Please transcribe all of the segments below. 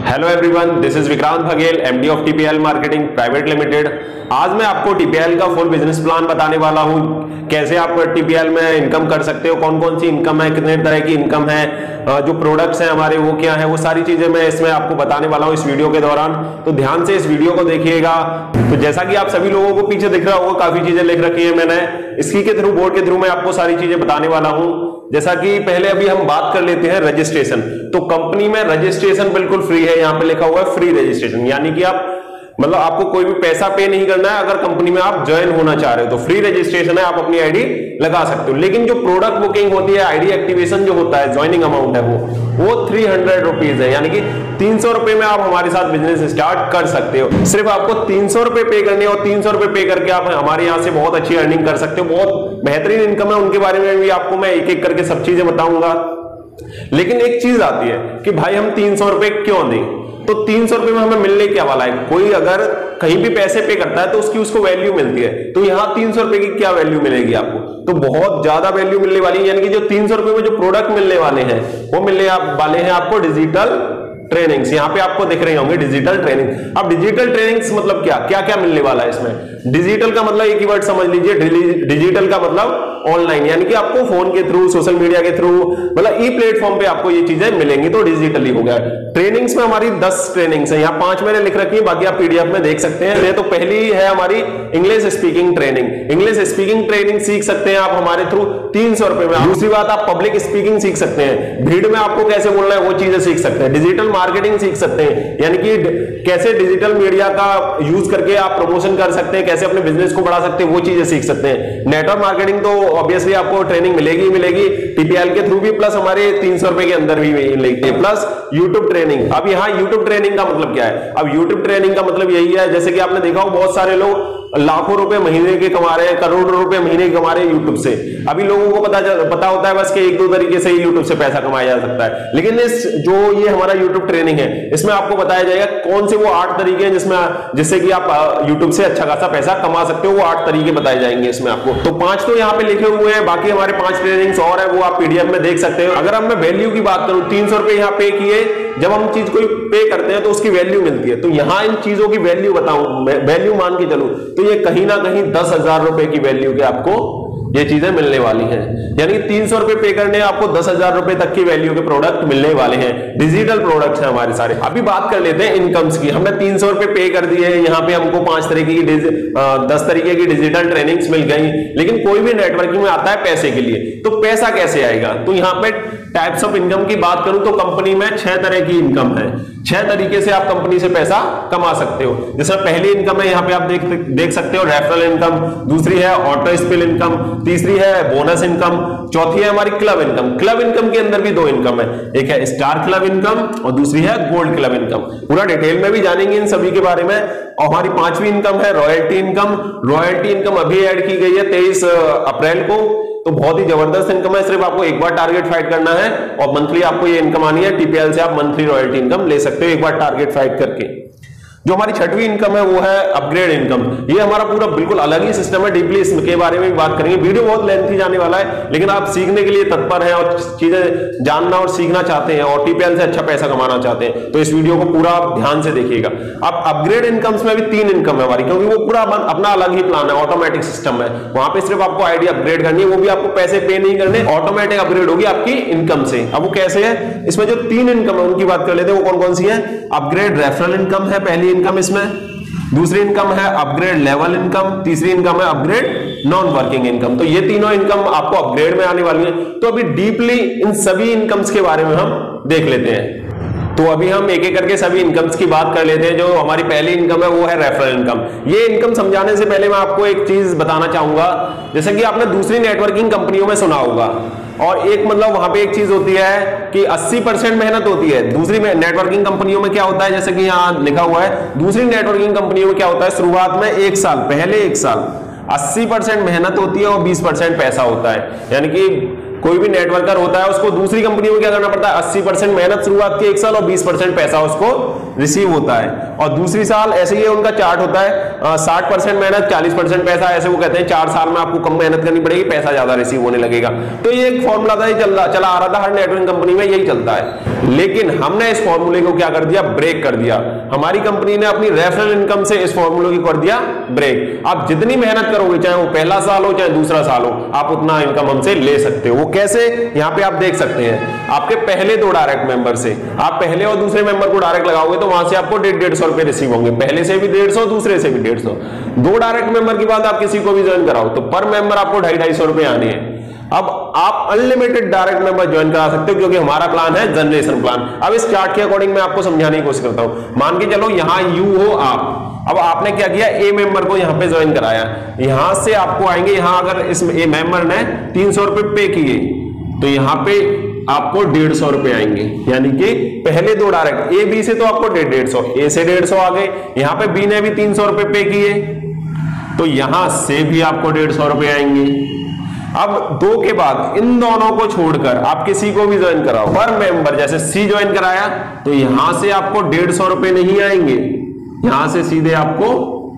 Hello everyone, this is Vikrant Baghel, MD of TPL marketing private limited. आज मैं आपको TPL का फुल बिजनेस प्लान बताने वाला हूं। कैसे आप टीपीएल में इनकम कर सकते हो, कौन कौन सी इनकम है, कितने तरह की इनकम है, जो प्रोडक्ट्स हैं हमारे वो क्या है, वो सारी चीजें मैं इसमें आपको बताने वाला हूं इस वीडियो के दौरान। तो ध्यान से इस वीडियो को देखिएगा। तो जैसा कि आप सभी लोगों को पीछे दिख रहा होगा, काफी चीजें लिख रखी है मैंने, इसी के थ्रू, बोर्ड के थ्रू मैं आपको सारी चीजें बताने वाला हूं। जैसा कि पहले अभी हम बात कर लेते हैं रजिस्ट्रेशन। तो कंपनी में रजिस्ट्रेशन बिल्कुल फ्री है, यहां पे लिखा हुआ है फ्री रजिस्ट्रेशन, यानी कि आप मतलब आपको कोई भी पैसा पे नहीं करना है। अगर कंपनी में आप ज्वाइन होना चाह रहे हो तो फ्री रजिस्ट्रेशन है, आप अपनी आईडी लगा सकते हो। लेकिन जो प्रोडक्ट बुकिंग होती है, आईडी एक्टिवेशन जो होता है, ज्वाइनिंग अमाउंट है वो 300 रुपीज है, यानी कि 300 रुपए में आप हमारे साथ बिजनेस स्टार्ट कर सकते हो। सिर्फ आपको 300 रुपए पे करने और 300 रुपए पे करके आप हमारे यहाँ से बहुत अच्छी अर्निंग कर सकते हो। बहुत बेहतरीन इनकम है, उनके बारे में भी आपको मैं एक एक करके सब चीजें बताऊंगा। लेकिन एक चीज आती है कि भाई हम 300 रुपए क्यों दें। तो 300 रुपए में हमें मिलने क्या वाला है। कोई अगर कहीं भी पैसे पे करता है तो उसकी उसको वैल्यू मिलती है। तो यहां 300 रुपए की क्या वैल्यू मिलेगी आपको, तो बहुत ज्यादा वैल्यू मिलने वाली है। यानी कि जो 300 रुपए में जो प्रोडक्ट मिलने वाले हैं वो मिलने वाले हैं आपको डिजिटल ट्रेनिंग्स। यहां पे आपको दिख रहे होंगे डिजिटल ट्रेनिंग। अब डिजिटल ट्रेनिंग्स मतलब क्या क्या क्या मिलने वाला है इसमें। डिजिटल का मतलब एक ही वर्ड समझ लीजिए, डिजिटल का मतलब ऑनलाइन, यानी कि आपको फोन के थ्रू, सोशल मीडिया के थ्रू, मतलब ई प्लेटफॉर्म पे आपको ये चीजें मिलेंगी। तो डिजिटली हो गया। ट्रेनिंग्स में हमारी 10 ट्रेनिंग्स है, यहाँ 5 मैंने लिख रखी है, बाकी आप पीडीएफ में देख सकते हैं। तो पहली है हमारी English speaking training. English speaking training सीख सकते हैं आप हमारे थ्रू 300 रुपए में। दूसरी बात, आप पब्लिक स्पीकिंग सीख सकते हैं, भीड़ में आपको कैसे बोलना है वो चीजें सीख सकते हैं। डिजिटल मार्केटिंग सीख सकते हैं, यानी कि कैसे डिजिटल मीडिया का यूज करके आप प्रमोशन कर सकते हैं, कैसे अपने बिजनेस को बढ़ा सकते हैं, वो चीजें सीख सकते हैं। नेटवर्क मार्केटिंग तो ऑब्वियसली आपको ट्रेनिंग मिलेगी टीपीएल के थ्रू भी, प्लस हमारे 300 रुपए के अंदर भी मिलेगी, प्लस यूट्यूब ट्रेनिंग। अब यहाँ यूट्यूब ट्रेनिंग का मतलब क्या है। अब यूट्यूब ट्रेनिंग का मतलब यही है, जैसे कि आपने देखा हो बहुत सारे लोग लाखों रुपए महीने के कमा रहे हैं, करोड़ों रुपए महीने के कमा रहे हैं यूट्यूब से। अभी लोगों को पता होता है बस कि 1-2 तरीके से ही यूट्यूब से पैसा कमाया जा सकता है। लेकिन ये हमारा यूट्यूब ट्रेनिंग है, इसमें आपको बताया जाएगा कौन से वो 8 तरीके हैं जिससे कि आप यूट्यूब से अच्छा खासा पैसा कमा सकते हो। वो 8 तरीके बताए जाएंगे इसमें आपको। तो 5 तो यहाँ पे लिखे हुए हैं, बाकी हमारे 5 ट्रेनिंग्स और है, वो आप पीडीएफ में देख सकते हो। अगर अब मैं वैल्यू की बात करूं, 300 रुपए यहाँ पे किए, जब हम चीज कोई पे करते हैं तो उसकी वैल्यू मिलती है। तो यहां इन चीजों की वैल्यू बताऊं, वैल्यू मान के चलूं तो ये कहीं ना कहीं 10,000 रुपए की वैल्यू के आपको ये चीजें मिलने वाली हैं। यानी कि 300 रुपए पे करने आपको 10,000 रुपए तक की वैल्यू के प्रोडक्ट मिलने वाले हैं। डिजिटल प्रोडक्ट्स हैं हमारे सारे। अभी बात कर लेते हैं इनकम्स की। हमने 300 रुपए पे कर दिए, यहाँ पे हमको 10 तरीके की डिजिटल ट्रेनिंग्स मिल गई। लेकिन कोई भी नेटवर्किंग में आता है पैसे के लिए, तो पैसा कैसे आएगा। तो यहाँ पे टाइप्स ऑफ इनकम की बात करूं तो कंपनी में 6 तरह की इनकम है। 6 तरीके से आप कंपनी से पैसा कमा सकते हो। जैसे पहली इनकम है, यहाँ पे आप देख सकते हो रेफरल इनकम, दूसरी है ऑटो स्पिल इनकम, तीसरी है बोनस इनकम, चौथी है हमारी क्लब इनकम। क्लब इनकम के अंदर भी 2 इनकम है, एक है स्टार क्लब इनकम और दूसरी है गोल्ड क्लब इनकम। पूरा डिटेल में भी जानेंगे इन सभी के बारे में। और हमारी 5वीं इनकम है रॉयल्टी इनकम। रॉयल्टी इनकम अभी ऐड की गई है 23 अप्रैल को। तो बहुत ही जबरदस्त इनकम है, सिर्फ आपको एक बार टारगेट फाइट करना है और मंथली आपको ये इनकम आनी है। टीपीएल से आप मंथली रॉयल्टी इनकम ले सकते हो एक बार टारगेट फाइट करके। जो हमारी 6वीं इनकम है वो है अपग्रेड इनकम। ये हमारा पूरा बिल्कुल अलग ही सिस्टम है, डीपली इसके बारे में भी बात करेंगे। वीडियो बहुत लेंथी जाने वाला है, लेकिन आप सीखने के लिए तत्पर हैं और चीजें जानना और सीखना चाहते हैं और टीपीएल से अच्छा पैसा कमाना चाहते हैं तो इस वीडियो को पूरा आप ध्यान से देखिएगा। अब अपग्रेड इनकम्स में भी 3 इनकम है हमारी, क्योंकि वो पूरा अपना अलग ही प्लान है, ऑटोमेटिक सिस्टम है। वहां पे सिर्फ आपको आईडी अपग्रेड करनी है, वो भी आपको पैसे पे नहीं करने, ऑटोमेटिक अपग्रेड होगी आपकी इनकम से। अब वो कैसे है, इसमें जो 3 इनकम है उनकी बात कर लेते हैं। वो कौन कौन सी है। अपग्रेड रेफरल इनकम है पहली इनकम इसमें, दूसरी इनकम है अपग्रेड लेवल इनकम, तीसरी इनकम है अपग्रेड नॉन वर्किंग इनकम। तो ये तीनों इनकम आपको अपग्रेड में आने वाली है। तो अभी डीपली इन सभी इनकम्स के बारे में हम देख लेते हैं। तो अभी हम एक एक करके सभी इनकम्स की बात कर लेते हैं। जो हमारी पहली इनकम है वो है रेफरल इनकम। ये इनकम समझाने से पहले मैं आपको एक चीज बताना चाहूंगा। जैसे कि आपने दूसरी नेटवर्किंग कंपनियों में सुना होगा, और एक मतलब वहां पे एक चीज होती है कि 80% मेहनत होती है। दूसरी नेटवर्किंग कंपनियों में क्या होता है, जैसे कि यहां लिखा हुआ है, दूसरी नेटवर्किंग कंपनियों में क्या होता है, शुरुआत में 1 साल, पहले 1 साल 80% मेहनत होती है और 20% पैसा होता है। यानी कि कोई भी नेटवर्कर होता है उसको दूसरी कंपनी में क्या करना पड़ता है, 80% मेहनत शुरुआत के 1 साल और 20% पैसा उसको रिसीव होता है। और दूसरी साल ऐसे ही उनका चार्ट होता है, 60% मेहनत 40% पैसा, ऐसे वो कहते हैं 4 साल में आपको कम मेहनत करनी पड़ेगी, पैसा ज्यादा रिसीव होने लगेगा। तो ये एक फॉर्मूला था, चला आ रहा था, हर नेटवर्किंग कंपनी में यही चलता है। लेकिन हमने इस फॉर्मूले को क्या कर दिया, ब्रेक कर दिया। हमारी कंपनी ने अपनी रेफरल इनकम से इस फॉर्मूले को कर दिया ब्रेक। आप जितनी मेहनत करोगे, चाहे वो पहला साल हो चाहे दूसरा साल हो, आप उतना इनकम हमसे ले सकते हो। वो कैसे, यहां पे आप देख सकते हैं, आपके पहले 2 डायरेक्ट मेंबर से आप पहले और दूसरे मेंबर को डायरेक्ट लगाओगे तो वहां से आपको 150 रुपए रिसीव होंगे, पहले से भी 150, दूसरे से भी 150। 2 डायरेक्ट मेंबर के बाद आप किसी को भी ज्वाइन कराओ तो पर मेंबर आपको 250 रुपए आने हैं। अब आप अनलिमिटेड डायरेक्ट मेंबर ज्वाइन करा सकते हो, क्योंकि हमारा प्लान है जनरेशन प्लान। अब इस चार्ट के अकॉर्डिंग मैं आपको समझाने की कोशिश करता हूं। मान के चलो यहां यू हो आप, अब आपने क्या किया, ए मेंबर को यहां पे ज्वाइन कराया, यहां से आपको आएंगे, यहां अगर इस ए मेंबर ने 300 रुपए पे किए तो यहां पे आपको 150 रुपए आएंगे। यानी कि पहले 2 डायरेक्ट ए बी से तो आपको 150, ए से 150 आ गए, यहां पे बी ने भी 300 रुपए पे किए तो यहां से भी आपको 150 रुपए आएंगे। अब 2 के बाद इन दोनों को छोड़कर आप किसी को भी ज्वाइन कराओ, पर मेंबर जैसे सी ज्वाइन कराया तो यहां से आपको 150 रुपए नहीं आएंगे, यहां से सीधे आपको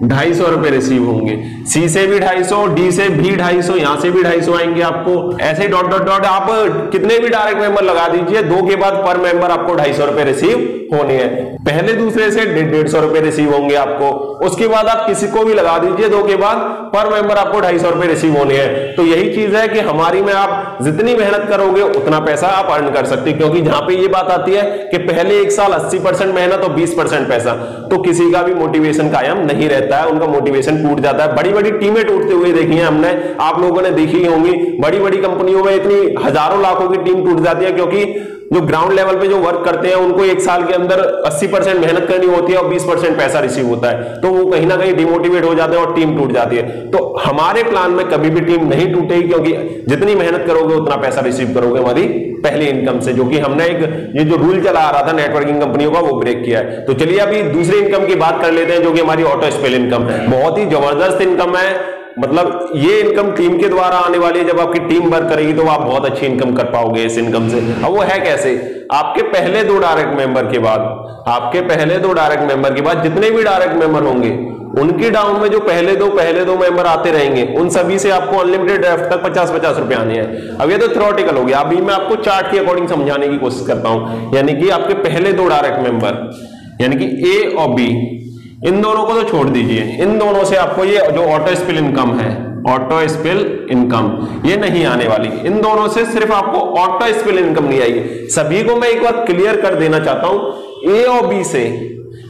250 रुपए रिसीव होंगे। सी से भी 250, डी से भी 250, यहां से भी 250 आएंगे आपको। ऐसे डॉट डॉट डॉट आप कितने भी डायरेक्ट मेंबर लगा दीजिए, 2 के बाद पर मेंबर आपको 250 रुपए रिसीव होने हैं। पहले दूसरे से 150 रुपए रिसीव होंगे आपको, उसके बाद आप किसी को भी लगा दीजिए, 2 के बाद पर मेंबर आपको 250 रुपए रिसीव होने हैं। तो यही चीज है कि हमारी में आप जितनी मेहनत करोगे उतना पैसा आप अर्न कर सकते हैं, क्योंकि जहां पे ये बात आती है कि पहले 1 साल 80% मेहनत और 20% पैसा, तो किसी का भी मोटिवेशन कायम नहीं रहता है, उनका मोटिवेशन टूट जाता है। बड़ी बड़ी टीमें टूटते हुए देखी है हमने, आप लोगों ने देखी होंगी, बड़ी बड़ी कंपनियों में इतनी हजारों लाखों की टीम टूट जाती है, क्योंकि जो ग्राउंड लेवल पे जो वर्क करते हैं उनको 1 साल के अंदर 80% मेहनत करनी होती है और 20% पैसा रिसीव होता है, तो वो कहीं ना कहीं डिमोटिवेट हो जाते हैं और टीम टूट जाती है। तो हमारे प्लान में कभी भी टीम नहीं टूटेगी, क्योंकि जितनी मेहनत करोगे उतना पैसा रिसीव करोगे हमारी पहली इनकम से, जो कि हमने एक ये जो रूल चला आ रहा था नेटवर्किंग कंपनियों का वो ब्रेक किया है। तो चलिए अभी दूसरी इनकम की बात कर लेते हैं, जो कि हमारी ऑटो स्पेल इनकम है। बहुत ही जबरदस्त इनकम है, मतलब ये इनकम टीम के द्वारा आने वाली है। जब आपकी टीम वर्क करेगी तो आप बहुत अच्छी इनकम कर पाओगे इस इनकम से। अब वो है कैसे, आपके पहले 2 डायरेक्ट मेंबर के बाद, आपके पहले 2 डायरेक्ट मेंबर के बाद जितने भी डायरेक्ट मेंबर होंगे उनकी डाउन में जो पहले दो मेंबर आते रहेंगे, उन सभी से आपको अनलिमिटेड ड्राफ्ट तक 50-50 रुपए आने हैं। अब ये तो थ्योरेटिकल हो गया, अभी मैं आपको चार्ट के अकॉर्डिंग समझाने की कोशिश करता हूं। यानी कि आपके पहले 2 डायरेक्ट मेंबर यानी कि ए और बी, इन दोनों को तो छोड़ दीजिए, इन दोनों से आपको ये जो ऑटो स्पिल इनकम है, ऑटो स्पिल इनकम ये नहीं आने वाली। इन दोनों से सिर्फ आपको ऑटो स्पिल इनकम नहीं आएगी। सभी को मैं एक बार क्लियर कर देना चाहता हूं, ए और बी से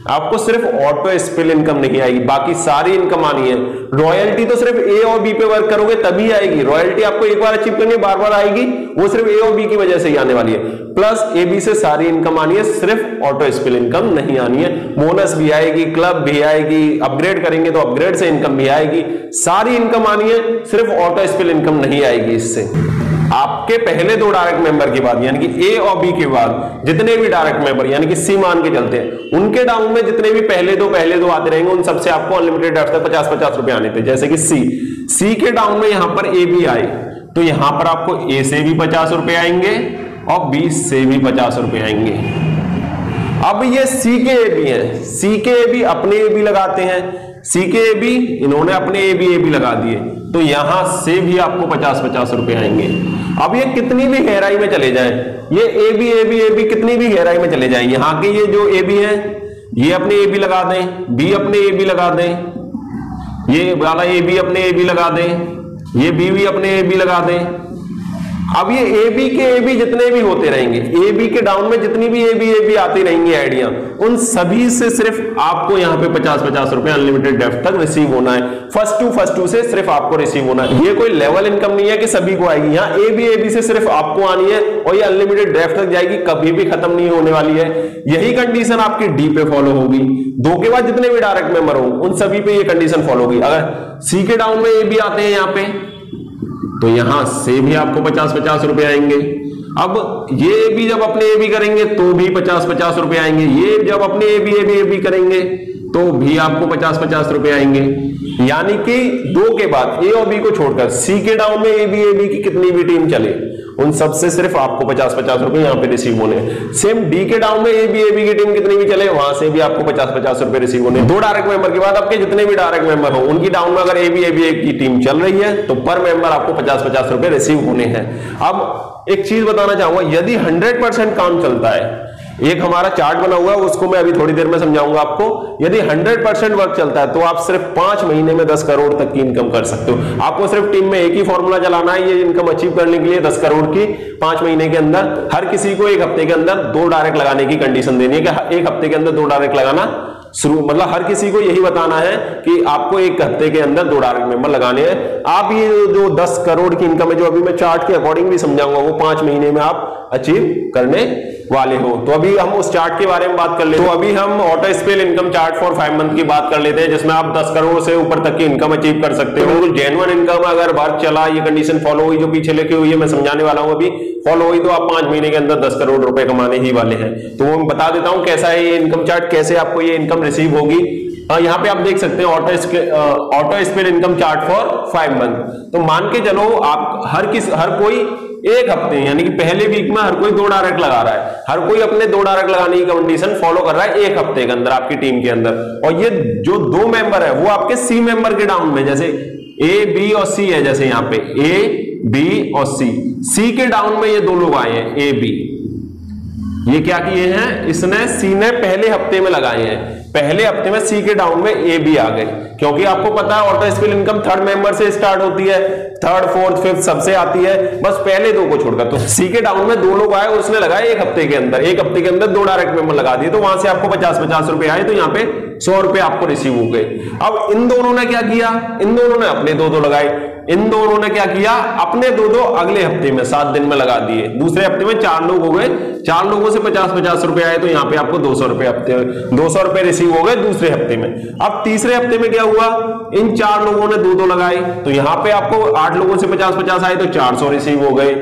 आपको सिर्फ ऑटो स्पिल इनकम नहीं आएगी, बाकी सारी इनकम आनी है। रॉयल्टी तो सिर्फ ए और बी पे वर्क करोगे तभी आएगी, रॉयल्टी आपको एक बार अचीव करनी है, बार बार आएगी, वो सिर्फ ए और बी की वजह से ही आने वाली है। प्लस ए बी से सारी इनकम आनी है, सिर्फ ऑटो स्पिल इनकम नहीं आनी है। बोनस भी आएगी, क्लब भी आएगी, अपग्रेड करेंगे तो अपग्रेड से इनकम भी आएगी, सारी इनकम आनी है, सिर्फ ऑटो स्पिल इनकम नहीं आएगी। इससे आपके पहले 2 डायरेक्ट मेंबर के बाद यानी कि ए और बी के बाद जितने भी डायरेक्ट मेंबर यानी कि सी मान के चलते हैं, उनके डाउन में जितने भी पहले दो आते रहेंगे, उन सबसे आपको अनलिमिटेड ड्राफ्ट तक 50-50 रुपए आने थे। जैसे कि सी के डाउन में यहां पर ए बी आए तो यहां पर आपको ए से भी 50 रुपए आएंगे और बी से भी 50 रुपए आएंगे। अब ये सी के ए बी है, सी के ए बी अपने ए बी लगाते हैं, सी के ए बी इन्होंने अपने ए बी लगा दिए, तो यहां से भी आपको 50-50 रुपए आएंगे। अब ये कितनी भी गहराई में चले जाएं, ये ए बी कितनी भी गहराई में चले जाएं, यहां के ये जो ए बी है ये अपने ए बी लगा दें, बी अपने ए बी लगा दें, ये वाला ए बी अपने ए बी लगा दें, ये बी भी अपने ए बी लगा दें। अब ये ए बी के ए बी जितने भी होते रहेंगे, ए बी के डाउन में जितनी भी ए बी आती रहेंगी आइडिया, उन सभी से सिर्फ आपको यहां पे 50-50 रुपए अनलिमिटेड डेप्थ तक रिसीव होना है। फर्स्ट टू से सिर्फ आपको रिसीव होना है। ये कोई लेवल इनकम नहीं है कि सभी को आएगी, यहाँ ए बी से सिर्फ आपको आनी है और ये अनलिमिटेड डेप्थ तक जाएगी, कभी भी खत्म नहीं होने वाली है। यही कंडीशन आपकी डी पे फॉलो होगी। 2 के बाद जितने भी डायरेक्ट मेंबर हो उन सभी पे ये कंडीशन फॉलो होगी। अगर सी के डाउन में ए बी आते हैं यहाँ पे तो यहां से भी आपको 50-50 रुपए आएंगे। अब ये भी जब अपने ए बी करेंगे तो भी 50-50 रुपए आएंगे, ये जब अपने ए बी करेंगे तो भी आपको 50-50 रुपए आएंगे। यानी कि 2 के बाद ए और बी को छोड़कर सी के डाउन में ए बी की कितनी भी टीम चले उन सबसे सिर्फ आपको 50-50 रुपए यहां पे रिसीव होने। सेम डी के डाउन में ए बी की टीम कितनी भी चले वहां से भी आपको 50-50 रुपए रिसीव होने। 2 डायरेक्ट मेंबर के बाद आपके जितने भी डायरेक्ट मेंबर हो उनकी डाउन में अगर ए बी की टीम चल रही है तो पर मेंबर आपको 50-50 रुपए रिसीव होने हैं। अब एक चीज बताना चाहूंगा, यदि 100% काम चलता है, एक हमारा चार्ट बना हुआ है उसको मैं अभी थोड़ी देर में समझाऊंगा आपको, यदि 100% वर्क चलता है तो आप सिर्फ 5 महीने में 10 करोड़ तक की इनकम कर सकते हो। आपको सिर्फ टीम में एक ही फॉर्मूला चलाना है, ये इनकम अचीव करने के लिए 10 करोड़ की 5 महीने के अंदर। हर किसी को एक हफ्ते के अंदर 2 डायरेक्ट लगाने की कंडीशन देनी है कि एक हफ्ते के अंदर 2 डायरेक्ट लगाना शुरू, मतलब हर किसी को यही बताना है कि आपको एक हफ्ते के अंदर 2 डायरेक्ट मेंबर लगाने हैं। आप ये जो 10 करोड़ की इनकम है, जो अभी मैं चार्ट के अकॉर्डिंग भी समझाऊंगा, वो 5 महीने में आप अचीव करने वाले हो। तो अभी हम उस चार्ट के बारे में बात कर लेते हैं। तो अभी हम auto spell income chart for 5 month की बात कर लेते हैं, जिसमें आप 10 करोड़ से ऊपर तक की इनकम अचीव कर सकते हो। बिल्कुल जेन्युइन इनकम, अगर वर्क चला, ये कंडीशन फॉलो हुई जो पीछे लिखी हुई है मैं समझाने वाला हूं, अभी फॉलो हुई तो आप 5 महीने के अंदर 10 करोड़ रुपए कमाने ही वाले हैं। तो वो मैं बता देता हूं कैसा है ये इनकम चार्ट, कैसे आपको ये इनकम रिसीव होगी। यहाँ पे आप देख सकते हैं auto spell income chart for 5 month. तो मान के चलो आप हर कोई एक हफ्ते यानी कि पहले वीक में हर कोई 2 डायरेक्ट लगा रहा है, हर कोई अपने 2 डायरेक्ट लगाने की कंडीशन फॉलो कर रहा है एक हफ्ते के अंदर आपकी टीम के अंदर। और ये जो 2 मेंबर है वो आपके सी मेंबर के डाउन में, जैसे ए बी और सी है, जैसे यहाँ पे ए बी और सी के डाउन में ये 2 लोग आए हैं ए बी। ये क्या किए हैं, इसने सी ने पहले हफ्ते में लगाए हैं, पहले हफ्ते में सी के डाउन में ए बी आ गए, क्योंकि आपको पता है auto spell income 3rd member से स्टार्ट होती है, 3rd 4th 5th सबसे आती है, बस पहले 2 को छोड़कर। तो सी के डाउन में 2 लोग आए और उसने लगाए एक हफ्ते के अंदर, एक हफ्ते के अंदर 2 डायरेक्ट मेंबर लगा दिए, तो वहां से आपको 50-50 रुपए आए, तो यहाँ पे 100 रुपए आपको रिसीव हो गए। अब इन दोनों ने क्या किया, इन दोनों ने अपने 2-2 लगाए, इन दोनों ने क्या किया, अपने 2-2 अगले हफ्ते में 7 दिन में लगा दिए, दूसरे हफ्ते में 4 लोग हो गए, 4 लोगों से 50-50 रुपए आए, तो यहाँ पे आपको 200 रुपए हफ्ते 200 रुपए रिसीव हो गए दूसरे हफ्ते में। अब तीसरे हफ्ते में क्या हुआ, इन 4 लोगों ने 2-2 लगाए, तो यहाँ पे आपको 8 लोगों से 50-50 आए, तो 400 रिसीव हो गए।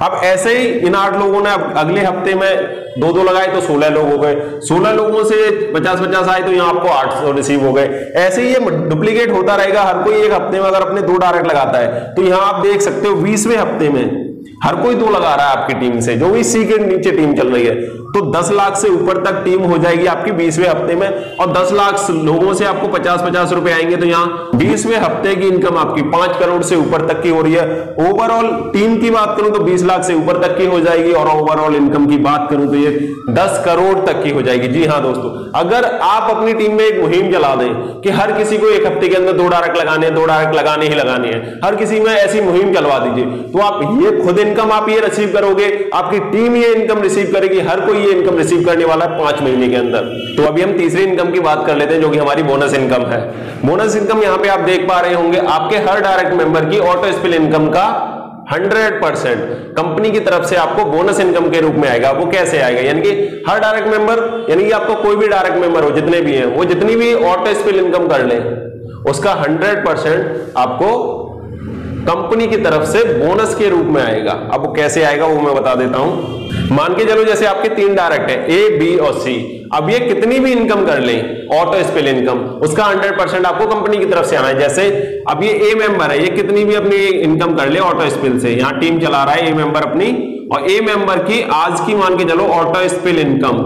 अब ऐसे ही इन 8 लोगों ने अगले हफ्ते में 2-2 लगाए, तो 16 लोग हो गए, 16 लोगों से 50-50 आए, तो यहाँ आपको 800 रिसीव हो गए। ऐसे ही ये डुप्लीकेट होता रहेगा, हर कोई एक हफ्ते में अगर अपने 2 डायरेक्ट लगाता है, तो यहाँ आप देख सकते हो 20वें हफ्ते में हर कोई 2 लगा रहा है आपकी टीम से, जो भी सी के नीचे टीम चल रही है, तो 10 लाख से ऊपर तक टीम हो जाएगी आपकी 20वें हफ्ते में, और 10 लाख लोगों से आपको 50-50 रुपए आएंगे, तो यहाँ 20वें हफ्ते की इनकम आपकी 5 करोड़ से ऊपर तक की हो रही है। ओवरऑल टीम की बात करूं तो 20 लाख से ऊपर तक की हो जाएगी, और ओवरऑल इनकम की बात करूं तो ये 10 करोड़ तक की हो जाएगी। जी हाँ दोस्तों, अगर आप अपनी टीम में एक मुहिम चला दें कि हर किसी को एक हफ्ते के अंदर 2 डायरेक्ट लगाने हैं, 2 डायरेक्ट लगाने ही लगाने हैं, हर किसी में ऐसी मुहिम चलवा दीजिए, तो आप ये खुद इनकम आप ये रिसीव करोगे, आपकी टीम ये इनकम रिसीव करेगी, हर कोई ये इनकम रिसीव करने वाला है 5 महीने के अंदर। तो अभी हम तीसरी इनकम की बात कर लेते हैं, जो कि हमारी बोनस इनकम है। बोनस इनकम यहाँ पे आप देख पा रहे होंगे, आपके हर डायरेक्ट मेंबर की ऑटो स्पेल इनकम का 100% कंपनी की तरफ से आपको बोनस इनकम के रूप में आएगा। वो कैसे आएगा, यानी कि हर डायरेक्ट मेंबर, यानी कि आपको कोई भी डायरेक्ट मेंबर हो, जितने भी हैं, वो जितनी भी ऑटो स्पेल इनकम कर ले, उसका 100% आपको कंपनी की तरफ से बोनस के रूप में आएगा। अब वो कैसे आएगा वो मैं बता देता हूं। मान के चलो जैसे आपके 3 डायरेक्ट है, ए बी और सी, अब ये कितनी भी इनकम कर लें ऑटो स्पेल इनकम, उसका 100% आपको कंपनी की तरफ से आना है। जैसे अब ये ए मेंबर है, ये कितनी भी अपनी इनकम कर ले ऑटो स्पेल से, यहाँ टीम चला रहा है ए मेंबर अपनी, और ए मेंबर की आज की मान के चलो ऑटो स्पेल इनकम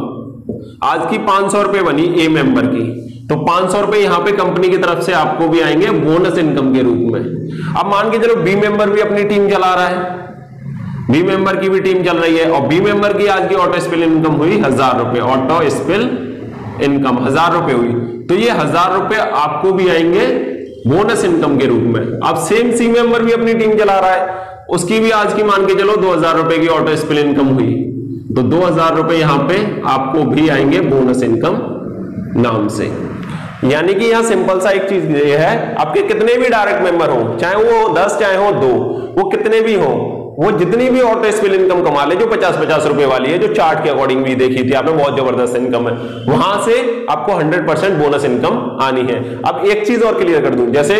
आज की 500 रुपए बनी ए मेंबर की, तो 500 रुपए यहां पे कंपनी की तरफ से आपको भी आएंगे बोनस इनकम के रूप में। अब मान के चलो बी मेंबर भी अपनी टीम चला रहा है, बी मेंबर की भी टीम चल रही है, और बी मेंबर की आज की ऑटो स्पेल इनकम हुई 1000 रुपए, ऑटो स्पेल इनकम 1000 रुपए हुई, तो ये 1000 रुपए आपको भी आएंगे बोनस इनकम के रूप में। अब सेम सी मेंबर भी अपनी टीम चला रहा है, उसकी भी आज की मान के चलो 2000 रुपए की ऑटो स्पेल इनकम हुई, तो 2000 रुपए यहां पे आपको भी आएंगे बोनस इनकम नाम से। यानी कि यहां सिंपल सा एक चीज ये है, आपके कितने भी डायरेक्ट मेंबर हो, चाहे वो 10 चाहे हो 2, वो कितने भी हो, वो जितनी भी ऑटो स्पेल इनकम कमा ले, जो 50-50 रुपए वाली है, जो चार्ट के अकॉर्डिंग भी देखी थी आपने, बहुत जबरदस्त इनकम है, वहां से आपको 100% बोनस इनकम आनी है। अब एक चीज और क्लियर कर दूं, जैसे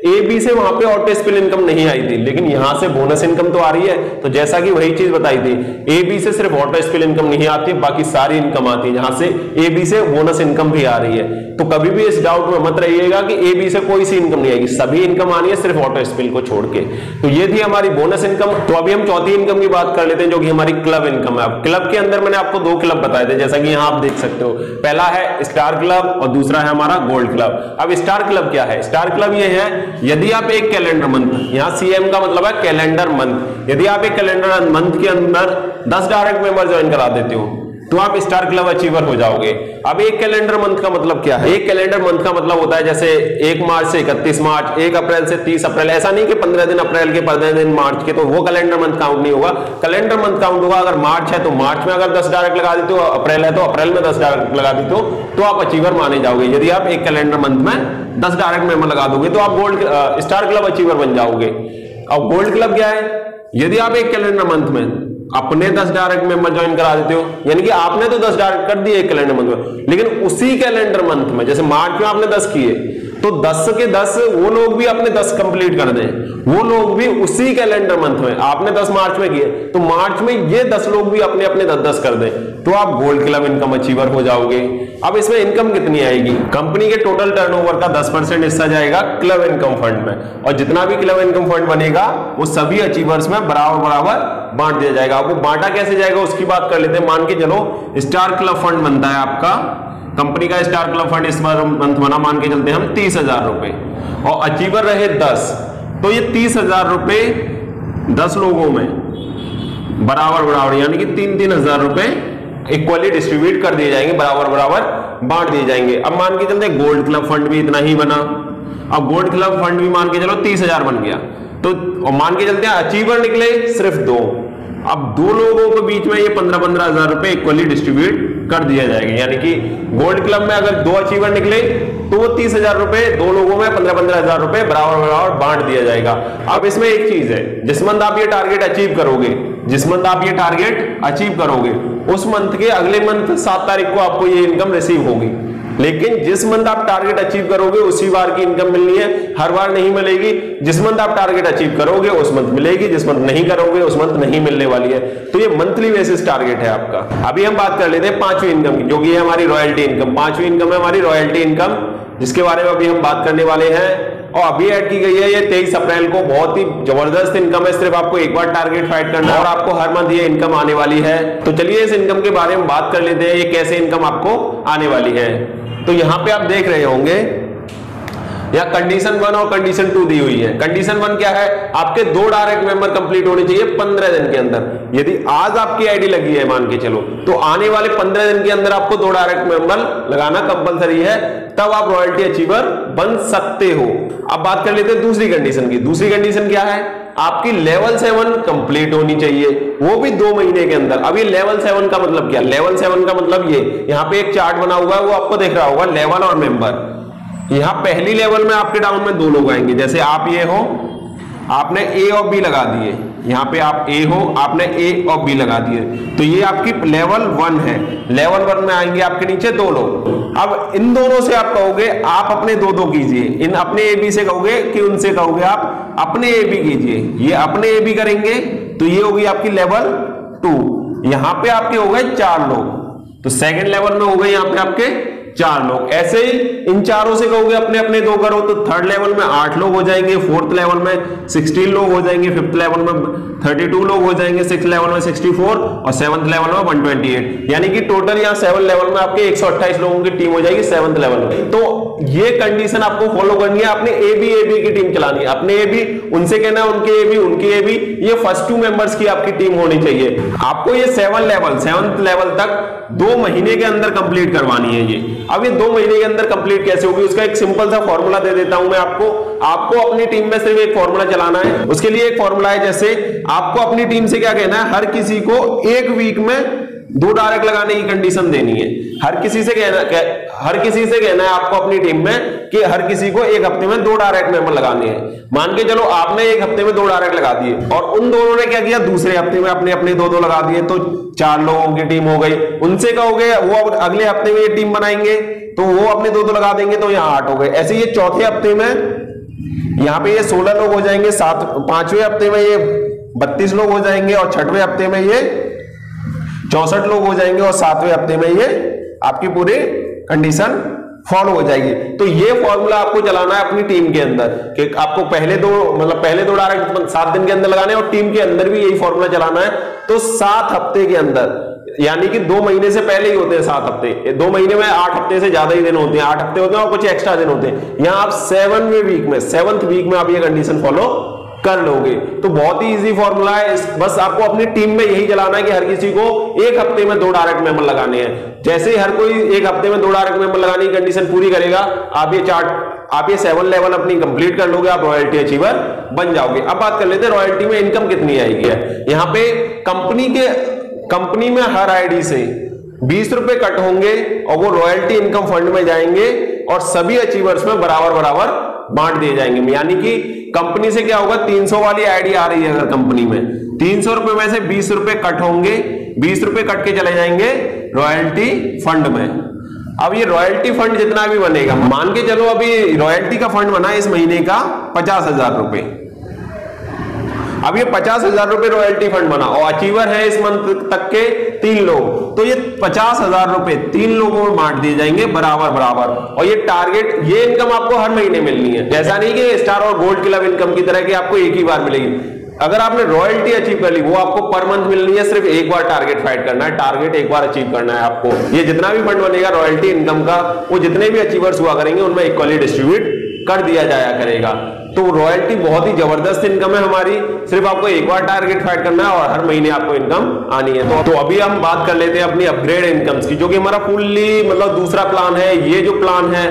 ए बी से वहां पे ऑटो स्पेल इनकम नहीं आई थी, लेकिन यहां से बोनस इनकम तो आ रही है, तो जैसा कि वही चीज बताई थी, ए बी से सिर्फ ऑटो स्पेल इनकम नहीं आती, बाकी सारी इनकम आती है, जहां से ए बी से बोनस इनकम भी आ रही है। तो कभी भी इस डाउट में मत रहिएगा कि ए बी से कोई सी इनकम नहीं आएगी, सभी इनकम आनी है सिर्फ ऑटो स्पेल को छोड़ के। तो ये थी हमारी बोनस इनकम। तो अभी हम चौथी इनकम की बात कर लेते हैं, जो कि हमारी क्लब इनकम है। अब क्लब के अंदर मैंने आपको 2 क्लब बताए थे, जैसा कि यहां आप देख सकते हो, पहला है स्टार क्लब और दूसरा है हमारा गोल्ड क्लब। अब स्टार क्लब क्या है, स्टार क्लब ये है यदि आप एक कैलेंडर मंथ, यहां सीएम का मतलब है कैलेंडर मंथ, यदि आप एक कैलेंडर मंथ के अंदर 10 डायरेक्ट मेंबर ज्वाइन करा देते हो तो आप स्टार क्लब अचीवर हो जाओगे। अब एक कैलेंडर मंथ का मतलब क्या है? एक कैलेंडर मंथ का मतलब होता है जैसे 1 मार्च से 31 मार्च, 1 अप्रैल से 30 अप्रैल, ऐसा नहीं कि 15 दिन अप्रैल के 15 दिन मार्च के, तो वो कैलेंडर मंथ काउंट नहीं होगा। कैलेंडर मंथ काउंट होगा अगर मार्च है तो मार्च में अगर 10 डायरेक्ट लगा देते हो, अप्रैल है तो अप्रैल में 10 डायरेक्ट लगा देते हो तो आप अचीवर माने जाओगे। यदि आप एक कैलेंडर मंथ में 10 डायरेक्ट मेंबर लगा दोगे तो आप गोल्ड स्टार क्लब अचीवर बन जाओगे। अब गोल्ड क्लब क्या है? यदि आप एक कैलेंडर मंथ में अपने 10 डायरेक्ट मेंबर ज्वाइन करा देते हो, यानी कि आपने तो 10 डायरेक्ट कर दिए एक कैलेंडर मंथ में, लेकिन उसी कैलेंडर मंथ में जैसे मार्च में आपने 10 किए तो 10 के 10 वो लोग भी अपने 10 कंप्लीट कर दें, वो लोग भी उसी कैलेंडर मंथ में, आपने 10 मार्च में किए तो मार्च में ये 10 लोग भी अपने अपने 10-10 कर दें तो आप गोल्ड क्लब इनकम अचीवर हो जाओगे। अब इसमें इनकम कितनी आएगी? कंपनी के टोटल टर्नओवर का 10% हिस्सा जाएगा क्लब इनकम फंड में, और जितना भी क्लब इनकम फंड बनेगा वो सभी अचीवर्स में बराबर बराबर बांट दिया जाएगा। आपको बांटा कैसे जाएगा उसकी बात कर लेते हैं। मान के चलो स्टार क्लब फंड बनता है आपका, कंपनी का स्टार क्लब फंड इस बार मंथ बना, मान के चलते हैं हम 30,000 रुपए, और अचीवर रहे 10, तो ये 30,000 रुपए 10 लोगों में बराबर बराबर यानी कि 3-3 रुपए इक्वली डिस्ट्रीब्यूट कर दिए जाएंगे, बराबर बराबर बांट दिए जाएंगे। अब मान के चलते गोल्ड क्लब फंड भी इतना ही बना, अब गोल्ड क्लब फंड भी मान के चलो 30,000 बन गया, तो मान के चलते हैं अचीवर निकले सिर्फ 2, अब 2 लोगों के बीच में ये 15-15 रुपए इक्वली डिस्ट्रीब्यूट कर दिया जाएगा। यानी कि गोल्ड क्लब में अगर 2 अचीवर निकले तो वो 30,000 रुपए 2 लोगों में 15-15 रुपए बराबर बराबर बांट दिया जाएगा। अब इसमें एक चीज है, जिस मंथ आप ये टारगेट अचीव करोगे, जिस मंथ आप ये टारगेट अचीव करोगे उस मंथ के अगले मंथ 7 तारीख को आपको ये इनकम रिसीव होगी, लेकिन जिस मंथ आप टारगेट अचीव करोगे उसी बार की इनकम मिलनी है, हर बार नहीं मिलेगी। जिस मंथ आप टारगेट अचीव करोगे उस मंथ मिलेगी, जिस मंथ नहीं करोगे उस मंथ नहीं मिलने वाली है। तो ये मंथली बेसिस टारगेट है आपका। अभी हम बात कर लेते हैं 5वीं इनकम की, जो कि है हमारी रॉयल्टी इनकम। 5वीं इनकम है हमारी रॉयल्टी इनकम, जिसके बारे में अभी हम बात करने वाले हैं, और अभी ऐड की गई है ये 23 अप्रैल को। बहुत ही जबरदस्त इनकम है, सिर्फ आपको एक बार टारगेट फाइट करना है और आपको हर मंथ ये इनकम आने वाली है। तो चलिए इस इनकम के बारे में बात कर लेते हैं, ये कैसे इनकम आपको आने वाली है। तो यहां पे आप देख रहे होंगे या कंडीशन 1 और कंडीशन 2 दी हुई है। कंडीशन 1 क्या है? आपके 2 डायरेक्ट मेंबर कंप्लीट होने चाहिए 15 दिन के अंदर। यदि आज आपकी आईडी लगी है मान के चलो, तो आने वाले 15 दिन के अंदर आपको 2 डायरेक्ट मेंबर लगाना कंपलसरी है, तब आप रॉयल्टी अचीवर बन सकते हो। अब बात कर लेते हैं दूसरी कंडीशन की। दूसरी कंडीशन क्या है? आपकी लेवल 7 कंप्लीट होनी चाहिए, वो भी 2 महीने के अंदर। अब ये लेवल 7 का मतलब क्या? लेवल 7 का मतलब ये, यहाँ पे एक चार्ट बना हुआ है वो आपको दिख रहा होगा, लेवल और मेंबर। यहां पहली लेवल में आपके डाउन में 2 लोग आएंगे, जैसे आप ये हो, आपने ए और बी लगा दिए, यहां पे आप ए हो, आपने ए और बी लगा दिए, तो ये आपकी लेवल 1 है। लेवल 1 में आएंगे आपके नीचे 2 लोग। अब इन दोनों से आप कहोगे आप अपने 2-2 कीजिए, इन अपने ए बी से कहोगे कि उनसे कहोगे आप अपने ए बी कीजिए, ये अपने ए बी करेंगे तो ये होगी आपकी लेवल 2। यहां पे आपके हो गए 4 लोग, तो सेकंड लेवल में हो गए यहां पे आपके 4 लोग। ऐसे ही इन चारों से कहोगे अपने अपने 2 करो तो थर्ड लेवल में 8 लोग हो जाएंगे, फोर्थ लेवल में 16 लोग हो जाएंगे, फिफ्थ लेवल में 32 लोग हो जाएंगे, सिक्स लेवल में 64 और सेवंथ लेवल में 128। यानी कि टोटल यहाँ 7 लेवल में आपके 128 लोगों की टीम हो जाएगी 7th लेवल में। तो ये कंडीशन आपको फॉलो करनी है, आपने ए बी की टीम चलानी है, अपने ए बी उनसे कहना है उनके ए बी उनकी ए बी, ये फर्स्ट 2 मेंबर्स की आपकी टीम होनी चाहिए। आपको ये 7th लेवल तक 2 महीने के अंदर कंप्लीट करवानी है ये। अब ये 2 महीने के अंदर कंप्लीट कैसे होगी, उसका एक सिंपल सा फॉर्मूला दे देता हूं मैं आपको अपनी टीम में सिर्फ एक फॉर्मूला चलाना है। उसके लिए एक फॉर्मूला है, जैसे आपको अपनी टीम से क्या कहना है, हर किसी को 1 वीक में 2 डायरेक्ट लगाने की कंडीशन देनी है। हर किसी से कहना है आपको अपनी टीम में कि हर किसी को 1 हफ्ते में 2 डायरेक्ट मेंबर लगाने हैं। मान के चलो आपने 1 हफ्ते में 2 डायरेक्ट लगा दिए और उन दोनों ने क्या किया, दूसरे हफ्ते में अपने अपने 2-2 लगा दिए, तो 4 लोगों की टीम हो गई। उनसे कहोगे वो अगले हफ्ते में ये टीम बनाएंगे तो वो अपने 2-2 लगा देंगे, तो यहाँ 8 हो गए। ऐसे ये चौथे हफ्ते में यहाँ पे ये 16 लोग हो जाएंगे, 5वें हफ्ते में ये 32 लोग हो जाएंगे और 6वें हफ्ते में ये 64 लोग हो जाएंगे और 7वें हफ्ते में ये आपकी पूरी कंडीशन फॉलो हो जाएगी। तो ये फॉर्मूला आपको चलाना है अपनी टीम के अंदर कि आपको पहले 2 डायरेक्ट 7 दिन के अंदर लगाने और टीम के अंदर भी यही फॉर्मूला चलाना है। तो 7 हफ्ते के अंदर यानी कि 2 महीने से पहले ही होते हैं 7 हफ्ते, 2 महीने में 8 हफ्ते से ज्यादा ही दिन होते हैं, 8 हफ्ते होते हैं और कुछ एक्स्ट्रा दिन होते हैं। यहां आप 7वें वीक में आप ये कंडीशन फॉलो कर लोगे तो बहुत ही इजी फॉर्मूला है। बस आपको अपनी टीम में यही चलाना है कि हर किसी को 1 हफ्ते में 2 डायरेक्ट मेंबर लगाने हैं। जैसे ही हर कोई 1 हफ्ते में 2 डायरेक्ट मेंबर लगाने की कंडीशन पूरी करेगा, आप ये 7 लेवल अपनी कंप्लीट कर लोगे, आप रॉयल्टी अचीवर बन जाओगे। अब बात कर लेते हैं रॉयल्टी में इनकम कितनी आएगी। यहाँ पे कंपनी में हर आईडी से 20 रुपए कट होंगे और वो रॉयल्टी इनकम फंड में जाएंगे और सभी अचीवर्स में बराबर बांट दिए जाएंगे। यानी कि कंपनी से क्या होगा, 300 वाली आईडी आ रही है अगर कंपनी में, 300 रुपए में से 20 रुपए कट होंगे, 20 रुपए कट के चले जाएंगे रॉयल्टी फंड में। अब ये रॉयल्टी फंड जितना भी बनेगा, मान के चलो अभी रॉयल्टी का फंड बना इस महीने का 50,000 रुपए, अब ये 50,000 रुपए रॉयल्टी फंड बना और अचीवर है इस मंथ तक के 3 लोग, तो ये 50,000 रुपए 3 लोगों में बांट दिए जाएंगे बराबर। और ये टारगेट, ये इनकम आपको हर महीने मिलनी है, ऐसा नहीं कि स्टार और गोल्ड क्लब इनकम की तरह कि आपको एक ही बार मिलेगी। अगर आपने रॉयल्टी अचीव कर ली वो आपको पर मंथ मिलनी है, सिर्फ एक बार टारगेट फाइट करना है, टारगेट एक बार अचीव करना है आपको। ये जितना भी फंड बनेगा रॉयल्टी इनकम का, वो जितने भी अचीवर्स हुआ करेंगे उनमें इक्वली डिस्ट्रीब्यूट कर दिया जाया करेगा। तो रॉयल्टी बहुत ही जबरदस्त इनकम है हमारी, सिर्फ आपको एक बार टारगेट फाइट करना है और हर महीने आपको इनकम आनी है। तो अभी हम बात कर लेते हैं अपनी अपग्रेड इनकम्स की, जो कि हमारा फुल्ली मतलब दूसरा प्लान है। ये जो प्लान है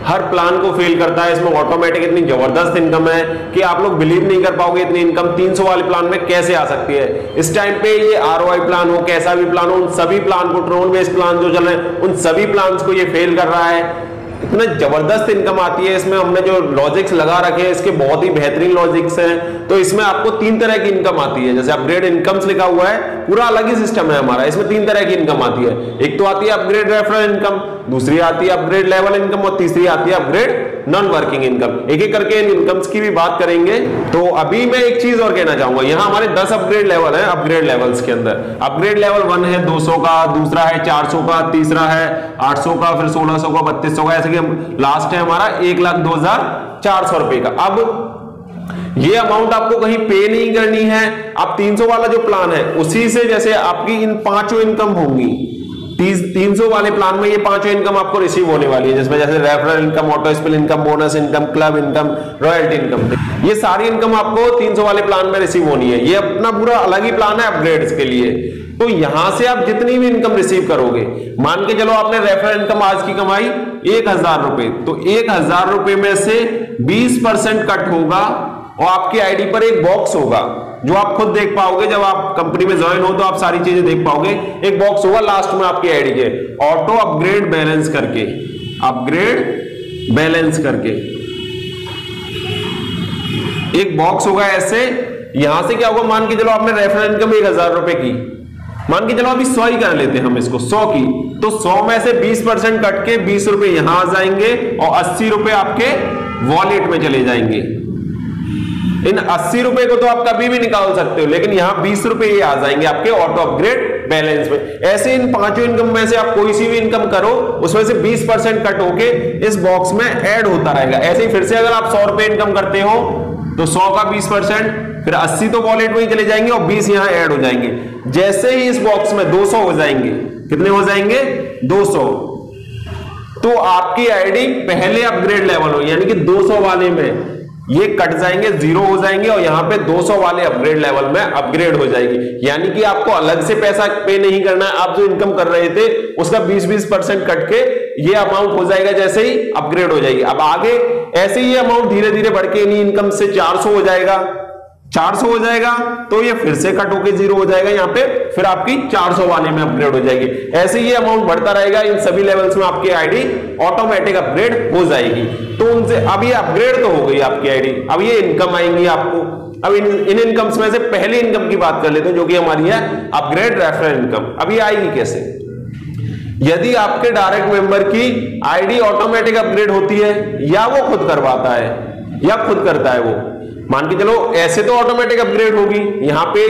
हर प्लान को फेल करता है, इसमें ऑटोमेटिक इतनी जबरदस्त इनकम है कि आप लोग बिलीव नहीं कर पाओगे इतनी इनकम 300 वाले प्लान में कैसे आ सकती है। इस टाइम पे ये आरओआई प्लान हो, कैसा भी प्लान हो, उन सभी प्लान को, ट्रोन बेस्ड प्लान जो चल रहे हैं उन सभी प्लान को ये फेल कर रहा है। इतना जबरदस्त इनकम आती है इसमें, हमने जो लॉजिक्स लगा रखे हैं इसके बहुत ही बेहतरीन लॉजिक्स हैं। तो इसमें आपको 3 तरह की इनकम आती है, जैसे अपग्रेड इनकम्स लिखा हुआ है, पूरा अलग ही सिस्टम है हमारा। इसमें 3 तरह की इनकम आती है, एक तो आती है अपग्रेड रेफरल इनकम, दूसरी आती है अपग्रेड लेवल इनकम और तीसरी आती है अपग्रेड नॉन वर्किंग इनकम। एक एक करके इन इनकम्स की भी बात करेंगे। तो अभी मैं एक चीज और कहना चाहूंगा, यहाँ हमारे 10 अपग्रेड लेवल है। अपग्रेड लेवल्स के अंदर अपग्रेड लेवल 1 है 200 का, दूसरा है 400 का, तीसरा है 800 का, फिर 1600 का, 3200 का, ऐसे कि लास्ट है हमारा 1,02,400 रुपए का। अब ये अमाउंट आपको कहीं पे नहीं करनी है। अब 300 वाला जो प्लान है उसी से जैसे आपकी इन 5 इनकम होंगी, 300 वाले प्लान में ये 5 इनकम आपको रिसीव होने वाली है, जिसमें जैसे referral income, auto spill income, bonus income, club income, royalty income, ये सारी इनकम आपको 300 वाले प्लान में रिसीव होनी है। ये अपना पूरा अलग ही प्लान है अपग्रेड्स के लिए। तो यहां से आप जितनी भी इनकम रिसीव करोगे, मान के चलो आपने रेफरल इनकम आज की कमाई 1,000 रुपए, तो 1,000 रुपए में से 20% कट होगा और आपकी आईडी पर एक बॉक्स होगा जो आप खुद देख पाओगे। जब आप कंपनी में ज्वाइन हो तो आप सारी चीजें देख पाओगे। एक बॉक्स होगा लास्ट में आपकी आईडी के, ऑटो अपग्रेड बैलेंस करके, अपग्रेड बैलेंस करके एक बॉक्स होगा ऐसे। यहां से क्या होगा, मान के चलो आपने रेफरल इनकम 1,000 रुपए की, मान के चलो अभी 100 ही कर लेते हैं हम इसको, 100 की, तो 100 में से 20% कट के 20 रुपए यहां आ जाएंगे और 80 रुपए आपके वॉलेट में चले जाएंगे। इन 80 रुपए को तो आप कभी भी निकाल सकते हो, लेकिन यहां 20 रुपए ये आ जाएंगे आपके ऑटो अपग्रेड बैलेंस में। ऐसे इन 5 इनकम में से आप कोई सी भी इनकम करो, उसमें से 20% कट होके इस बॉक्स में ऐड होता रहेगा। ऐसे ही फिर से अगर आप 100 रुपए इनकम करते हो तो 100 का 20%, फिर 80 तो वॉलेट में ही चले जाएंगे और 20 यहां ऐड हो जाएंगे। जैसे ही इस बॉक्स में 200 हो जाएंगे, कितने हो जाएंगे 200, तो आपकी आईडी पहले अपग्रेड लेवल हो, यानी कि 200 वाले में ये कट जाएंगे, 0 हो जाएंगे और यहां पे 200 वाले अपग्रेड लेवल में अपग्रेड हो जाएगी। यानी कि आपको अलग से पैसा पे नहीं करना है, आप जो इनकम कर रहे थे उसका 20% कट के ये अमाउंट हो जाएगा जैसे ही अपग्रेड हो जाएगी। अब आगे ऐसे ही अमाउंट धीरे धीरे बढ़ के इन्हीं इनकम से 400 हो जाएगा, 400 हो जाएगा तो ये फिर से कट होके 0 हो जाएगा यहाँ पे, फिर आपकी 400 वाले में अपग्रेड हो जाएगी। ऐसे ये अमाउंट बढ़ता रहेगा, इन सभी लेवल्स में आपकी आईडी ऑटोमेटिक अपग्रेड हो जाएगी। तो उनसे अब ये अपग्रेड तो हो गई आपकी आईडी, अब ये इनकम आएंगी आपको। अब इन इनकम्स में से पहली इनकम की बात कर लेते हैं जो कि हमारी है अपग्रेड रेफरल इनकम। अब ये आएगी कैसे, यदि आपके डायरेक्ट मेंबर की आईडी ऑटोमेटिक अपग्रेड होती है या वो खुद करवाता है या खुद करता है वो, मान के चलो ऐसे तो ऑटोमेटिक अपग्रेड होगी, यहां पे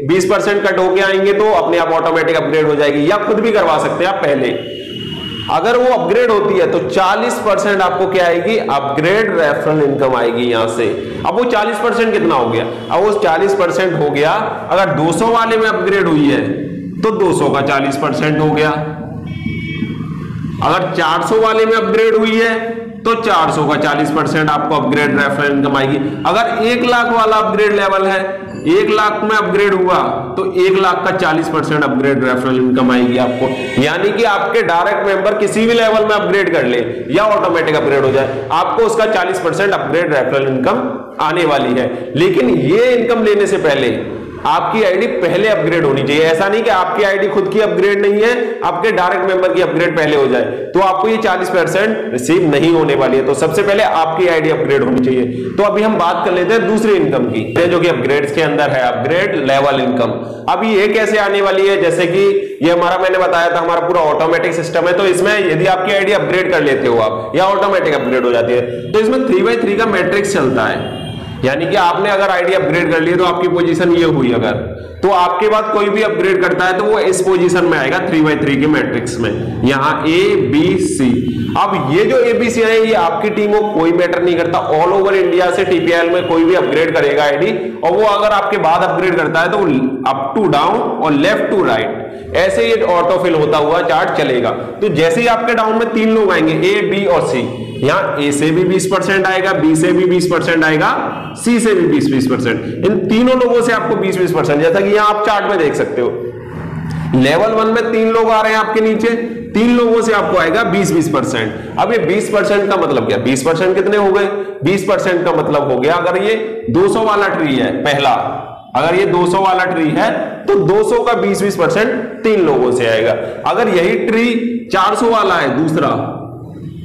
20% कट होके आएंगे तो अपने आप ऑटोमेटिक अपग्रेड हो जाएगी, या खुद भी करवा सकते हैं आप पहले। अगर वो अपग्रेड होती है तो 40% आपको क्या आएगी, अपग्रेड रेफरल इनकम आएगी यहां से। अब वो 40% कितना हो गया, अब वो 40% हो गया, अगर 200 वाले में अपग्रेड हुई है तो 200 का 40% हो गया। अगर 400 वाले में अपग्रेड हुई है तो 400 का 40% आपको अपग्रेड रेफरल इनकम आएगी। अगर 1 लाख वाला अपग्रेड लेवल है, 1 लाख में अपग्रेड हुआ तो 1 लाख का 40% अपग्रेड रेफरल इनकम आएगी आपको। यानी कि आपके डायरेक्ट मेंबर किसी भी लेवल में अपग्रेड कर ले या ऑटोमेटिक अपग्रेड हो जाए, आपको उसका 40% अपग्रेड रेफरल इनकम आने वाली है। लेकिन ये इनकम लेने से पहले आपकी आईडी पहले अपग्रेड होनी चाहिए। ऐसा नहीं कि आपकी आईडी खुद की अपग्रेड नहीं है, आपके डायरेक्ट मेंबर की अपग्रेड पहले हो जाए तो आपको ये 40% रिसीव नहीं होने वाली है। तो सबसे पहले आपकी आईडी अपग्रेड होनी चाहिए। तो अभी हम बात कर लेते हैं दूसरी इनकम की, जो कि अपग्रेड्स के अंदर है, अपग्रेड लेवल इनकम। अब ये कैसे आने वाली है? जैसे कि ये हमारा, मैंने बताया था, हमारा पूरा ऑटोमेटिक सिस्टम है। तो इसमें यदि आपकी आईडी अपग्रेड कर लेते हो आप या ऑटोमेटिक अपग्रेड हो जाती है तो इसमें 3x3 का मैट्रिक्स चलता है। यानी कि आपने अगर आईडी अपग्रेड कर ली तो आपकी पोजीशन ये हुई, अगर तो आपके बाद कोई भी अपग्रेड करता है तो वो इस पोजीशन में आएगा 3x3 के मैट्रिक्स में, यहां ABC। अब ये जो ABC है ये आपकी टीम को कोई मैटर नहीं करता, ऑल ओवर इंडिया से TPL में कोई भी अपग्रेड करेगा आईडी, और वो अगर आपके बाद अपग्रेड करता है तो अप टू डाउन और लेफ्ट टू राइट ऐसे ये ऑटो फिल होता हुआ चार्ट चलेगा। तो जैसे ही आपके डाउन में 3 लोग आएंगे, A, B और C, यहां A से भी 20% आएगा, B से भी 20% आएगा, C से भी 20%। इन तीनों लोगों से आपको 20%, जैसा कि यहां आप चार्ट में देख सकते हो। लेवल 1 में 3 लोग आ रहे हैं आपके नीचे, 3 लोगों से आपको आएगा 20%। अब ये 20% का मतलब क्या? 20% कितने हो गए? 20% का मतलब हो गया, अगर ये 200 वाला ट्री है पहला, अगर ये 200 वाला ट्री है तो 200 का 20% 3 लोगों से आएगा। अगर यही ट्री 400 वाला है दूसरा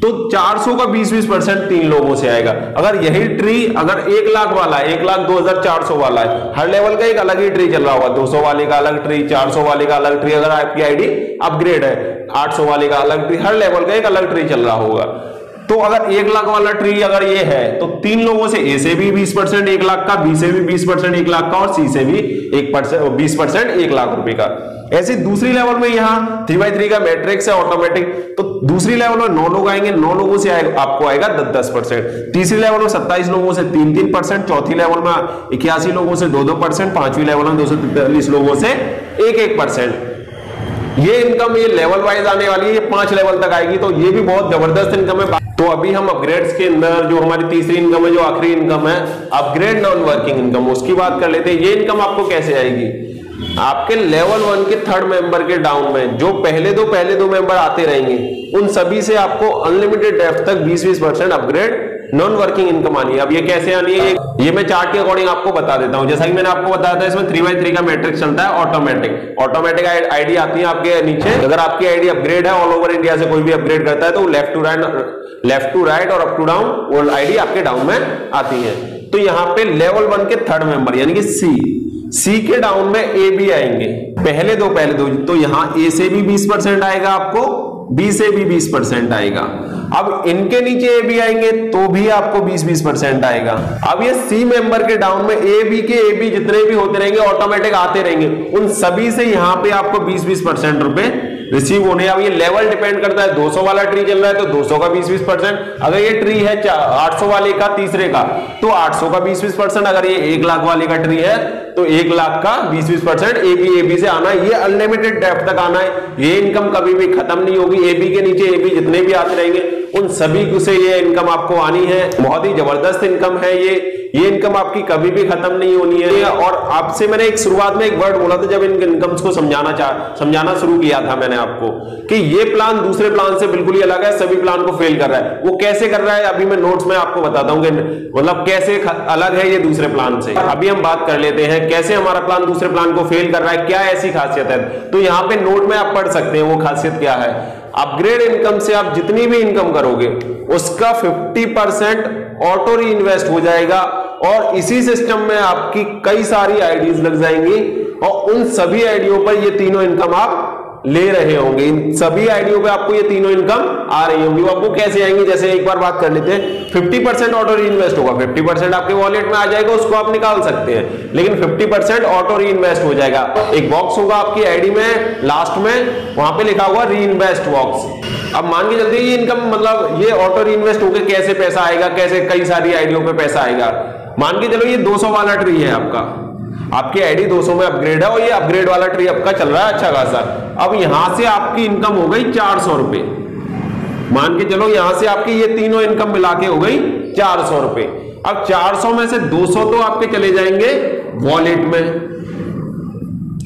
तो 400 का 20% 3 लोगों से आएगा। अगर यही ट्री अगर 1 लाख वाला है, 1,02,400 वाला है, हर लेवल का एक अलग ही ट्री चल रहा होगा, 200 वाले का अलग ट्री, 400 वाले का अलग ट्री, अगर आपकी आईडी अपग्रेड है 800 वाले का अलग ट्री, हर लेवल का एक अलग ट्री चल रहा होगा। तो अगर 1 लाख वाला ट्री अगर ये है तो 3 लोगों से A से भी 20% 1 लाख का, B से भी 20% 1 लाख का और C से भी 20% 1 लाख रुपए का। ऐसे दूसरी लेवल में यहाँ 3x3 का मैट्रिक्स है ऑटोमेटिक, तो दूसरी लेवल में 9 लोग आएंगे, 9 लोगों से आपको आएगा 10%। तीसरी लेवल में 27 लोगों से 3%, चौथी लेवल में 81 लोगों से 2%, पांचवी लेवल में 243 लोगों से 1%। ये इनकम ये लेवल वाइज आने वाली है, ये 5 लेवल तक आएगी, तो ये भी बहुत जबरदस्त इनकम है। तो अभी हम अपग्रेड्स के अंदर जो हमारी तीसरी इनकम है, जो आखिरी इनकम है, अपग्रेड नॉन वर्किंग इनकम, उसकी बात कर लेते हैं। ये इनकम आपको कैसे आएगी? आपके लेवल 1 के 3rd मेंबर के डाउन में जो पहले दो मेंबर आते रहेंगे, उन सभी से आपको अनलिमिटेड डेप्थ तक 20% अपग्रेड नॉन वर्किंग इनकम आनी है। अब ये कैसे आनी है, ये मैं चार्ट के अकॉर्डिंग आपको बता देता हूं। जैसा कि मैंने आपको बताया था, इसमें 3x3 का मैट्रिक्स चलता है ऑटोमेटिक आईडी आती है आपके नीचे। अगर आपकी आईडी अपग्रेड है, ऑल ओवर इंडिया से कोई भी अपग्रेड करता है तो लेफ्ट टू राइट और अप टू डाउन वो आईडी आपके डाउन में आती है। तो यहाँ पे लेवल 1 के 3rd मेंबर यानी कि सी के डाउन में A भी आएंगे, पहले दो, तो यहां A से भी 20% आएगा आपको, B से भी 20% आएगा। अब इनके नीचे A भी आएंगे तो भी आपको 20% आएगा। अब ये C मेंबर के डाउन में A B जितने भी होते रहेंगे ऑटोमेटिक आते रहेंगे, उन सभी से यहां पे आपको 20% रुपए रिसीव होने। अब ये लेवल डिपेंड करता है, 200 वाला ट्री चल रहा है तो 200 का 20%, अगर ये ट्री है 800 वाले का तीसरे का तो 800 का 20%, अगर ये 1 लाख वाले का ट्री है तो 1 लाख का 20% AB से आना है। ये अनलिमिटेड डेप्थ तक आना है, ये इनकम कभी भी खत्म नहीं होगी। AB के नीचे AB जितने भी आते रहेंगे उन सभी से ये इनकम आपको आनी है। बहुत ही जबरदस्त इनकम है ये इनकम आपकी कभी भी खत्म नहीं होनी है। और आपसे मैंने एक शुरुआत में एक वर्ड बोला था जब इन इनकम्स को समझाना शुरू किया था मैंने आपको, कि ये प्लान दूसरे प्लान से बिल्कुल ही अलग है, सभी प्लान को फेल कर रहा है। वो कैसे कर रहा है अभी मैं नोट्स में आपको बताता हूं कि मतलब कैसे अलग है ये दूसरे प्लान से। अभी हम बात कर लेते हैं कैसे हमारा प्लान दूसरे प्लान को फेल कर रहा है, क्या ऐसी खासियत है। तो यहाँ पे नोट में आप पढ़ सकते हैं वो खासियत क्या है। अपग्रेड इनकम से आप जितनी भी इनकम करोगे उसका 50% ऑटो री इन्वेस्ट हो जाएगा, और इसी सिस्टम में आपकी कई सारी आईडीज लग जाएंगी और उन सभी आईडियों पर ये तीनों इनकम आप ले रहे होंगे। इन सभी आईडियों पे आपको ये तीनों इनकम आ रही होंगी। वो आपको कैसे आएंगी, जैसे एक बार बात कर लेते हैं। 50% ऑटो री इन्वेस्ट होगा, 50% आपके वॉलेट में आ जाएगा, उसको आप निकाल सकते हैं, लेकिन 50% ऑटो री इन्वेस्ट हो जाएगा। एक बॉक्स होगा आपकी आईडी में लास्ट में, वहां पे लिखा हुआ री इन्वेस्ट बॉक्स। अब मान के चलते हैं ये इनकम मतलब ये ऑटो री इन्वेस्ट होकर कैसे पैसा आएगा, कैसे कई सारी आईडियों पे पैसा आएगा। मान के चलो ये 200 वाला ट्री है आपका। आपकी आईडी 200 में अपग्रेड है और ये अपग्रेड वाला ट्री आपका चल रहा है अच्छा खासा। अब यहां से आपकी इनकम हो गई 400 रुपए, मान के चलो यहां से आपकी ये तीनों इनकम मिला के हो गई 400 रुपए। अब 400 में से 200 तो आपके चले जाएंगे वॉलेट में,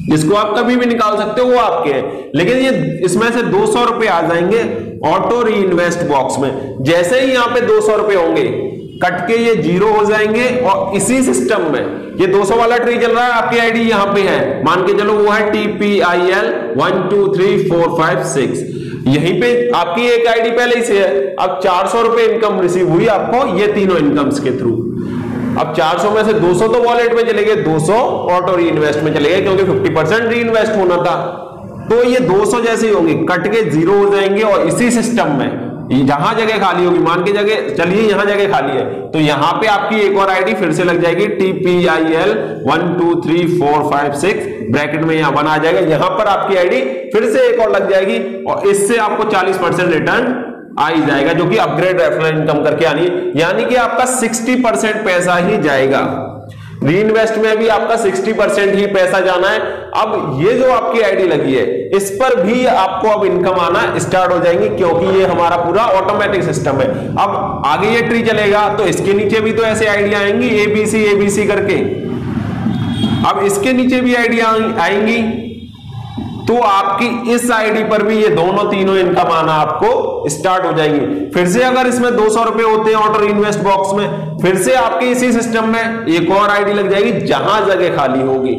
जिसको आप कभी भी निकाल सकते हो, वो आपके हैं। लेकिन ये इसमें से 200 रुपए आ जाएंगे ऑटो री इन्वेस्ट बॉक्स में। जैसे ही यहाँ पे 200 रुपए होंगे कट के ये 0 हो जाएंगे और इसी सिस्टम में ये 200 वाला ट्री चल रहा है, आपकी आईडी यहां पे है, मान के चलो वो है TPIL 1 2 3 4 5 6, यहीं पे आपकी एक आईडी पहले ही से है। अब 400 रुपए इनकम रिसीव हुई आपको ये तीनों इनकम्स के थ्रू। अब 400 में से 200 तो वॉलेट में चले गए, 200 ऑटो री इन्वेस्ट में चले गए क्योंकि 50% री इन्वेस्ट होना था। तो ये 200 जैसे ही होंगे कट के 0 हो जाएंगे और इसी सिस्टम में जहां जगह खाली होगी, मान के जगह चलिए यहां जगह खाली है, तो यहां पे आपकी एक और आईडी फिर से लग जाएगी TPIL 1 2 3 4 5 6, ब्रैकेट में यहां 1 आ जाएगा, यहां पर आपकी आईडी फिर से एक और लग जाएगी और इससे आपको 40% रिटर्न आ ही जाएगा, जो कि अपग्रेड रेफरल इनकम करके आनी है। यानी कि आपका 60% पैसा ही जाएगा, री इन्वेस्ट में भी आपका 60% ही पैसा जाना है। अब ये जो आपकी आईडी लगी है इस पर भी आपको अब इनकम आना स्टार्ट हो जाएंगी, क्योंकि ये हमारा पूरा ऑटोमेटिक सिस्टम है। अब आगे ये ट्री चलेगा तो इसके नीचे भी तो ऐसे आईडिया आएंगी ABC करके, अब इसके नीचे भी आईडिया आएंगी, तो आपकी इस आईडी पर भी ये दोनों तीनों इनकम आना आपको स्टार्ट हो जाएंगी। फिर से अगर इसमें 200 रुपए होते हैं ऑटो इन्वेस्ट बॉक्स में, फिर से आपके इसी सिस्टम में एक और आईडी लग जाएगी, जहां जगह खाली होगी,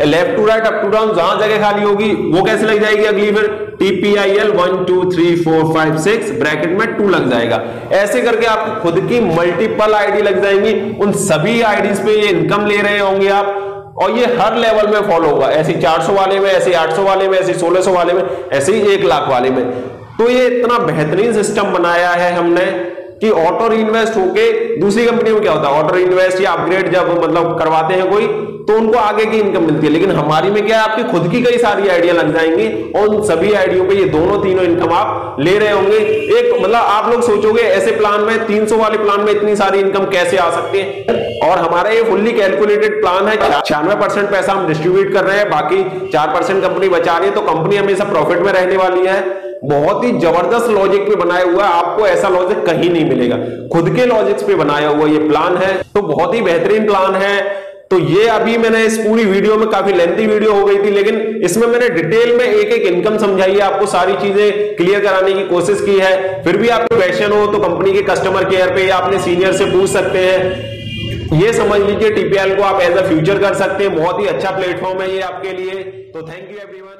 left to right up to down, जहां जगह खाली होगी वो कैसे लग जाएगी अगली, फिर TPIL 1 2 3 4 5 6, ब्रैकेट में 2 लग जाएगा। ऐसे करके आपकी खुद की मल्टीपल आईडी लग जाएंगी, उन सभी आईडीज पे ये इनकम ले रहे होंगे आप, और ये हर लेवल में फॉलो होगा, ऐसे 400 वाले में, ऐसे 800 वाले में, ऐसे 1600 वाले में, ऐसे ही 1 लाख वाले में। तो ये इतना बेहतरीन सिस्टम बनाया है हमने कि ऑटो री इन्वेस्ट होके दूसरी कंपनी में क्या होता है, ऑटो री इन्वेस्ट या अपग्रेड जब मतलब करवाते हैं कोई तो उनको आगे की इनकम मिलती है, लेकिन हमारी में क्या है, आपकी खुद की कई सारी आइडिया लग जाएंगी और उन सभी आइडियों पे ये दोनों तीनों इनकम आप ले रहे होंगे। एक मतलब आप लोग सोचोगे ऐसे प्लान में 300 वाले प्लान में इतनी सारी इनकम कैसे आ सकती है, और हमारा ये फुल्ली कैलकुलेटेड प्लान है। 96% पैसा हम डिस्ट्रीब्यूट कर रहे हैं, बाकी 4% कंपनी बचा रही है, तो कंपनी हमेशा प्रॉफिट में रहने वाली है। बहुत ही जबरदस्त लॉजिक पे बनाया हुआ है, आपको ऐसा लॉजिक कहीं नहीं मिलेगा, खुद के लॉजिक्स पे बनाया हुआ ये प्लान है, तो बहुत ही बेहतरीन प्लान है। तो ये अभी मैंने इस पूरी वीडियो में, काफी लेंथी वीडियो हो गई थी, लेकिन इसमें मैंने डिटेल में एक एक इनकम समझाई है, आपको सारी चीजें क्लियर कराने की कोशिश की है। फिर भी आपको क्वेश्चन हो तो कंपनी के कस्टमर केयर पे या अपने सीनियर से पूछ सकते हैं। ये समझ लीजिए TPIL को आप एज अ फ्यूचर कर सकते हैं, बहुत ही अच्छा प्लेटफॉर्म है ये आपके लिए। तो थैंक यू एवरीवन।